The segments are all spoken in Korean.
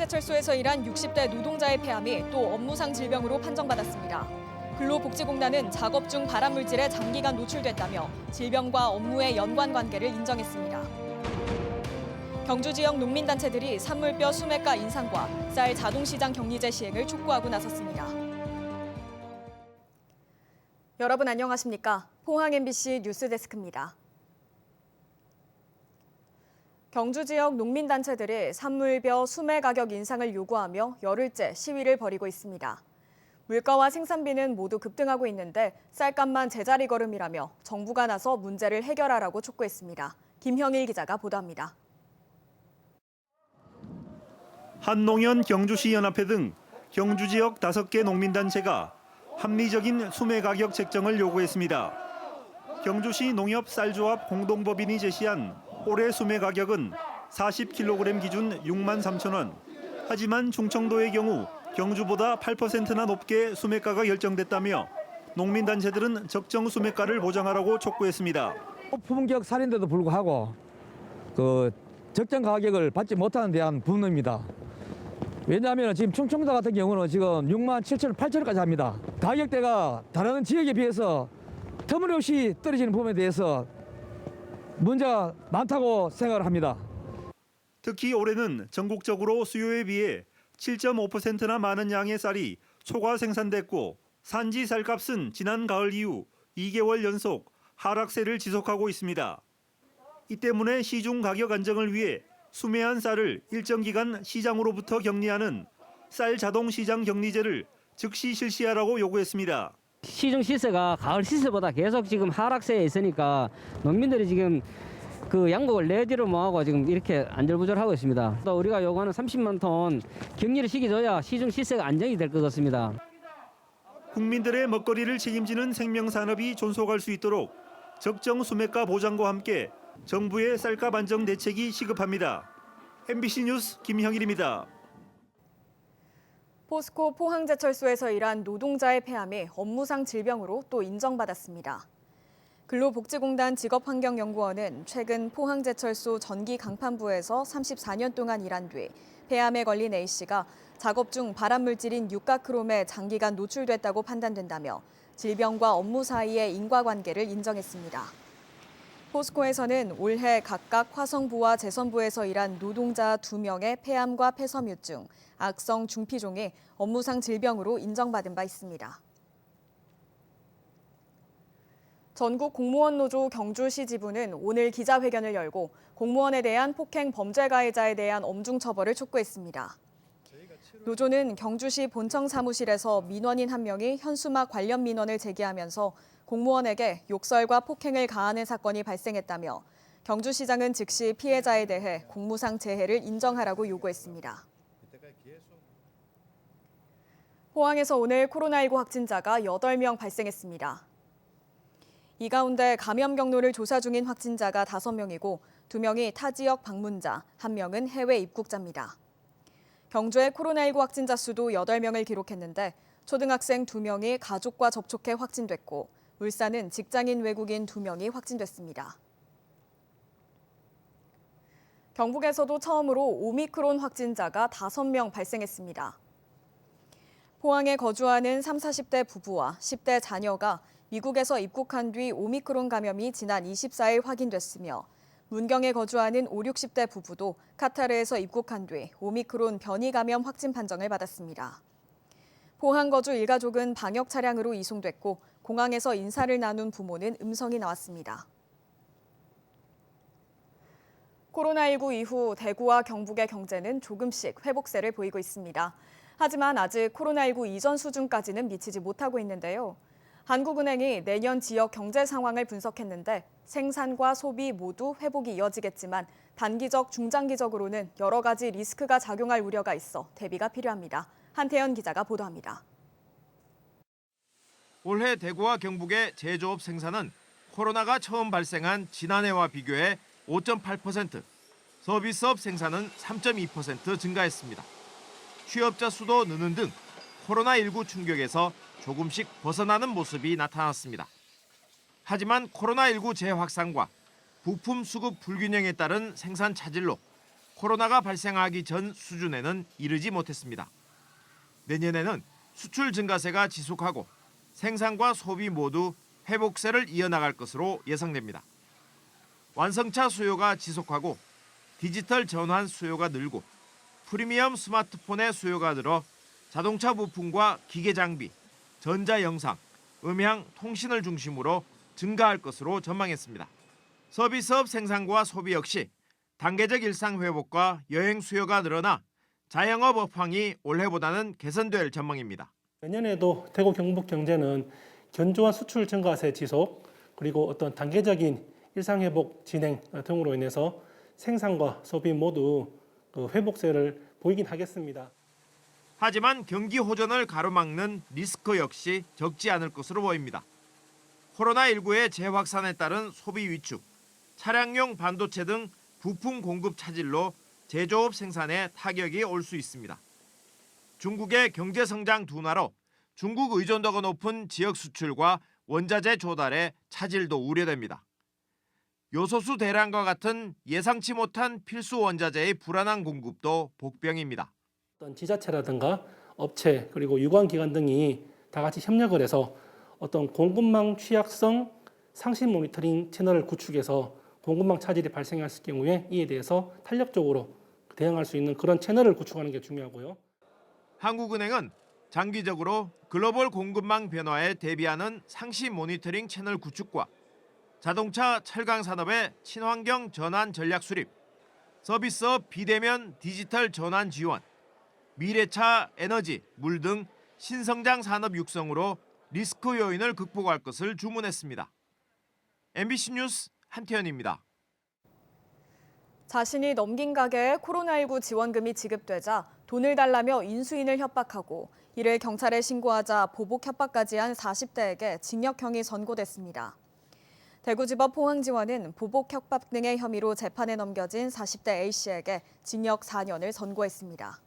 포항제철소에서 일한 60대 노동자의 폐암이 또 업무상 질병으로 판정받았습니다. 근로복지공단은 작업 중 발암물질에 장기간 노출됐다며 질병과 업무의 연관관계를 인정했습니다. 경주 지역 농민단체들이 산물뼈 수매가 인상과 쌀 자동시장 격리제 시행을 촉구하고 나섰습니다. 여러분 안녕하십니까? 포항 MBC 뉴스데스크입니다. 경주 지역 농민단체들이 산물뼈 수매 가격 인상을 요구하며 열흘째 시위를 벌이고 있습니다. 물가와 생산비는 모두 급등하고 있는데 쌀값만 제자리 걸음이라며 정부가 나서 문제를 해결하라고 촉구했습니다. 김형일 기자가 보도합니다. 한농연 경주시 연합회 등 경주 지역 5개 농민단체가 합리적인 수매 가격 책정을 요구했습니다. 경주시 농협 쌀조합 공동법인이 제시한 올해 수매 가격은 40kg 기준 63,000원. 하지만 충청도의 경우 경주보다 8%나 높게 수매가가 결정됐다며 농민단체들은 적정 수매가를 보장하라고 촉구했습니다. 품격 살인데도 불구하고 적정 가격을 받지 못하는 데한 분노입니다. 왜냐하면 지금 충청도 같은 경우는 지금 67,000원, 8,000원까지 합니다. 가격대가 다른 지역에 비해서 터무니없이 떨어지는 부분에 대해서 문제가 많다고 생각을 합니다. 특히 올해는 전국적으로 수요에 비해 7.5%나 많은 양의 쌀이 초과 생산됐고 산지 쌀값은 지난 가을 이후 2개월 연속 하락세를 지속하고 있습니다. 이 때문에 시중 가격 안정을 위해 수매한 쌀을 일정 기간 시장으로부터 격리하는 쌀 자동 시장 격리제를 즉시 실시하라고 요구했습니다. 시중 시세가 가을 시세보다 계속 지금 하락세에 있으니까 농민들이 지금 그 양곡을 내지를 못하고 지금 이렇게 안절부절하고 있습니다. 또 우리가 요구하는 30만 톤 격리를 시켜줘야 시중 시세가 안정이 될 것 같습니다. 국민들의 먹거리를 책임지는 생명산업이 존속할 수 있도록 적정 수매가 보장과 함께 정부의 쌀값 안정 대책이 시급합니다. MBC 뉴스 김형일입니다. 포스코 포항제철소에서 일한 노동자의 폐암이 업무상 질병으로 또 인정받았습니다. 근로복지공단 직업환경연구원은 최근 포항제철소 전기 강판부에서 34년 동안 일한 뒤 폐암에 걸린 A씨가 작업 중 발암물질인 유가크롬에 장기간 노출됐다고 판단된다며 질병과 업무 사이의 인과관계를 인정했습니다. 포스코에서는 올해 각각 화성부와 제선부에서 일한 노동자 2명의 폐암과 폐섬유증, 악성 중피종이 업무상 질병으로 인정받은 바 있습니다. 전국 공무원 노조 경주시 지부는 오늘 기자회견을 열고 공무원에 대한 폭행 범죄 가해자에 대한 엄중 처벌을 촉구했습니다. 노조는 경주시 본청 사무실에서 민원인 한 명이 현수막 관련 민원을 제기하면서 공무원에게 욕설과 폭행을 가하는 사건이 발생했다며 경주시장은 즉시 피해자에 대해 공무상 재해를 인정하라고 요구했습니다. 포항에서 오늘 코로나19 확진자가 8명 발생했습니다. 이 가운데 감염 경로를 조사 중인 확진자가 5명이고 2명이 타 지역 방문자, 1명은 해외 입국자입니다. 경주의 코로나19 확진자 수도 8명을 기록했는데 초등학생 2명이 가족과 접촉해 확진됐고 울산은 직장인 외국인 2명이 확진됐습니다. 경북에서도 처음으로 오미크론 확진자가 5명 발생했습니다. 포항에 거주하는 30, 40대 부부와 10대 자녀가 미국에서 입국한 뒤 오미크론 감염이 지난 24일 확인됐으며 문경에 거주하는 50, 60대 부부도 카타르에서 입국한 뒤 오미크론 변이 감염 확진 판정을 받았습니다. 포항 거주 일가족은 방역 차량으로 이송됐고 공항에서 인사를 나눈 부모는 음성이 나왔습니다. 코로나19 이후 대구와 경북의 경제는 조금씩 회복세를 보이고 있습니다. 하지만 아직 코로나19 이전 수준까지는 미치지 못하고 있는데요. 한국은행이 내년 지역 경제 상황을 분석했는데 생산과 소비 모두 회복이 이어지겠지만 단기적, 중장기적으로는 여러 가지 리스크가 작용할 우려가 있어 대비가 필요합니다. 한태연 기자가 보도합니다. 올해 대구와 경북의 제조업 생산은 코로나가 처음 발생한 지난해와 비교해 5.8%, 서비스업 생산은 3.2% 증가했습니다. 취업자 수도 느는 등 코로나19 충격에서 조금씩 벗어나는 모습이 나타났습니다. 하지만 코로나19 재확산과 부품 수급 불균형에 따른 생산 차질로 코로나가 발생하기 전 수준에는 이르지 못했습니다. 내년에는 수출 증가세가 지속하고 생산과 소비 모두 회복세를 이어나갈 것으로 예상됩니다. 완성차 수요가 지속하고 디지털 전환 수요가 늘고 프리미엄 스마트폰의 수요가 늘어 자동차 부품과 기계 장비, 전자 영상, 음향, 통신을 중심으로 증가할 것으로 전망했습니다. 서비스업 생산과 소비 역시 단계적 일상 회복과 여행 수요가 늘어나 자영업 업황이 올해보다는 개선될 전망입니다. 내년에도 대구 경북 경제는 견조한 수출 증가세 지속 그리고 어떤 단계적인 일상 회복 진행 등으로 인해서 생산과 소비 모두 회복세를 보이긴 하겠습니다. 하지만 경기 호전을 가로막는 리스크 역시 적지 않을 것으로 보입니다. 코로나19의 재확산에 따른 소비 위축, 차량용 반도체 등 부품 공급 차질로 제조업 생산에 타격이 올 수 있습니다. 중국의 경제 성장 둔화로 중국 의존도가 높은 지역 수출과 원자재 조달에 차질도 우려됩니다. 요소수 대란과 같은 예상치 못한 필수 원자재의 불안한 공급도 복병입니다. 어떤 지자체라든가 업체 그리고 유관기관 등이 다 같이 협력을 해서 어떤 공급망 취약성 상신 모니터링 채널을 구축해서 공급망 차질이 발생했을 경우에 이에 대해서 탄력적으로 대응할 수 있는 그런 채널을 구축하는 게 중요하고요. 한국은행은 장기적으로 글로벌 공급망 변화에 대비하는 상시 모니터링 채널 구축과 자동차 철강 산업의 친환경 전환 전략 수립, 서비스업 비대면 디지털 전환 지원, 미래차 에너지, 물 등 신성장 산업 육성으로 리스크 요인을 극복할 것을 주문했습니다. MBC 뉴스 한태현입니다. 자신이 넘긴 가게에 코로나19 지원금이 지급되자 돈을 달라며 인수인을 협박하고 이를 경찰에 신고하자 보복 협박까지 한 40대에게 징역형이 선고됐습니다. 대구지법 포항지원은 보복 협박 등의 혐의로 재판에 넘겨진 40대 A씨에게 징역 4년을 선고했습니다.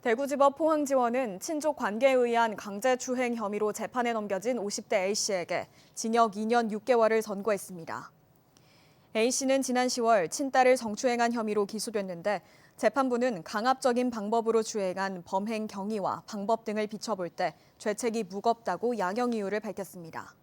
대구지법 포항지원은 친족 관계에 의한 강제추행 혐의로 재판에 넘겨진 50대 A씨에게 징역 2년 6개월을 선고했습니다. A씨는 지난 10월 친딸을 성추행한 혐의로 기소됐는데 재판부는 강압적인 방법으로 주행한 범행 경위와 방법 등을 비춰볼 때 죄책이 무겁다고 양형 이유를 밝혔습니다.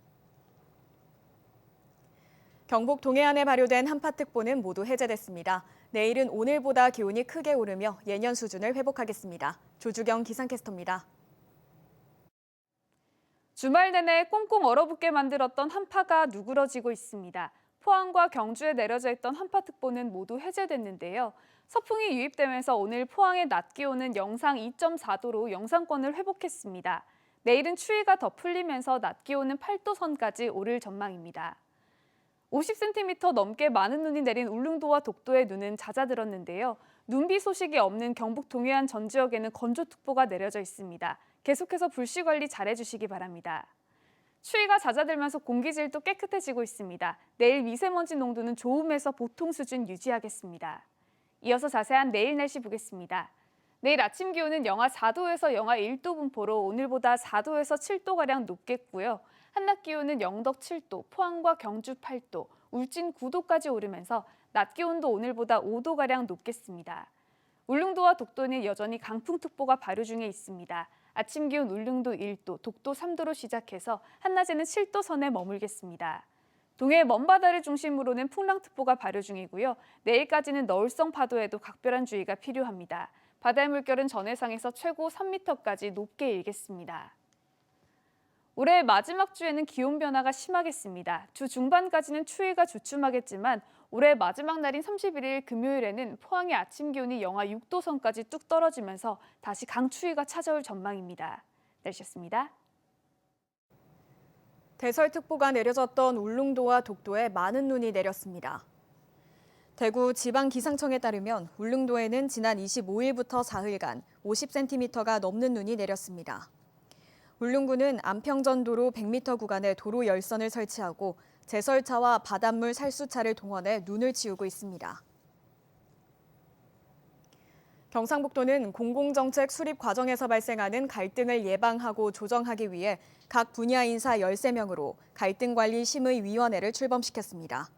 경북 동해안에 발효된 한파특보는 모두 해제됐습니다. 내일은 오늘보다 기온이 크게 오르며 예년 수준을 회복하겠습니다. 조주경 기상캐스터입니다. 주말 내내 꽁꽁 얼어붙게 만들었던 한파가 누그러지고 있습니다. 포항과 경주에 내려져 있던 한파특보는 모두 해제됐는데요. 서풍이 유입되면서 오늘 포항의 낮 기온은 영상 2.4도로 영상권을 회복했습니다. 내일은 추위가 더 풀리면서 낮 기온은 8도 선까지 오를 전망입니다. 50cm 넘게 많은 눈이 내린 울릉도와 독도의 눈은 잦아들었는데요. 눈비 소식이 없는 경북 동해안 전 지역에는 건조특보가 내려져 있습니다. 계속해서 불씨 관리 잘해주시기 바랍니다. 추위가 잦아들면서 공기질도 깨끗해지고 있습니다. 내일 미세먼지 농도는 좋음에서 보통 수준 유지하겠습니다. 이어서 자세한 내일 날씨 보겠습니다. 내일 아침 기온은 영하 4도에서 영하 1도 분포로 오늘보다 4도에서 7도가량 높겠고요. 한낮 기온은 영덕 7도, 포항과 경주 8도, 울진 9도까지 오르면서 낮 기온도 오늘보다 5도가량 높겠습니다. 울릉도와 독도는 여전히 강풍특보가 발효 중에 있습니다. 아침 기온 울릉도 1도, 독도 3도로 시작해서 한낮에는 7도 선에 머물겠습니다. 동해 먼바다를 중심으로는 풍랑특보가 발효 중이고요. 내일까지는 너울성 파도에도 각별한 주의가 필요합니다. 바다의 물결은 전해상에서 최고 3m까지 높게 일겠습니다. 올해 마지막 주에는 기온 변화가 심하겠습니다. 주 중반까지는 추위가 주춤하겠지만 올해 마지막 날인 31일 금요일에는 포항의 아침 기온이 영하 6도 선까지 뚝 떨어지면서 다시 강추위가 찾아올 전망입니다. 날씨였습니다. 대설특보가 내려졌던 울릉도와 독도에 많은 눈이 내렸습니다. 대구 지방기상청에 따르면 울릉도에는 지난 25일부터 사흘간 50cm가 넘는 눈이 내렸습니다. 울릉군은 안평전도로 100m 구간에 도로 열선을 설치하고 제설차와 바닷물 살수차를 동원해 눈을 치우고 있습니다. 경상북도는 공공정책 수립 과정에서 발생하는 갈등을 예방하고 조정하기 위해 각 분야 인사 13명으로 갈등관리 심의위원회를 출범시켰습니다.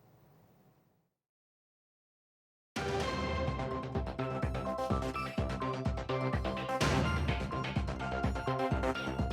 있습니다.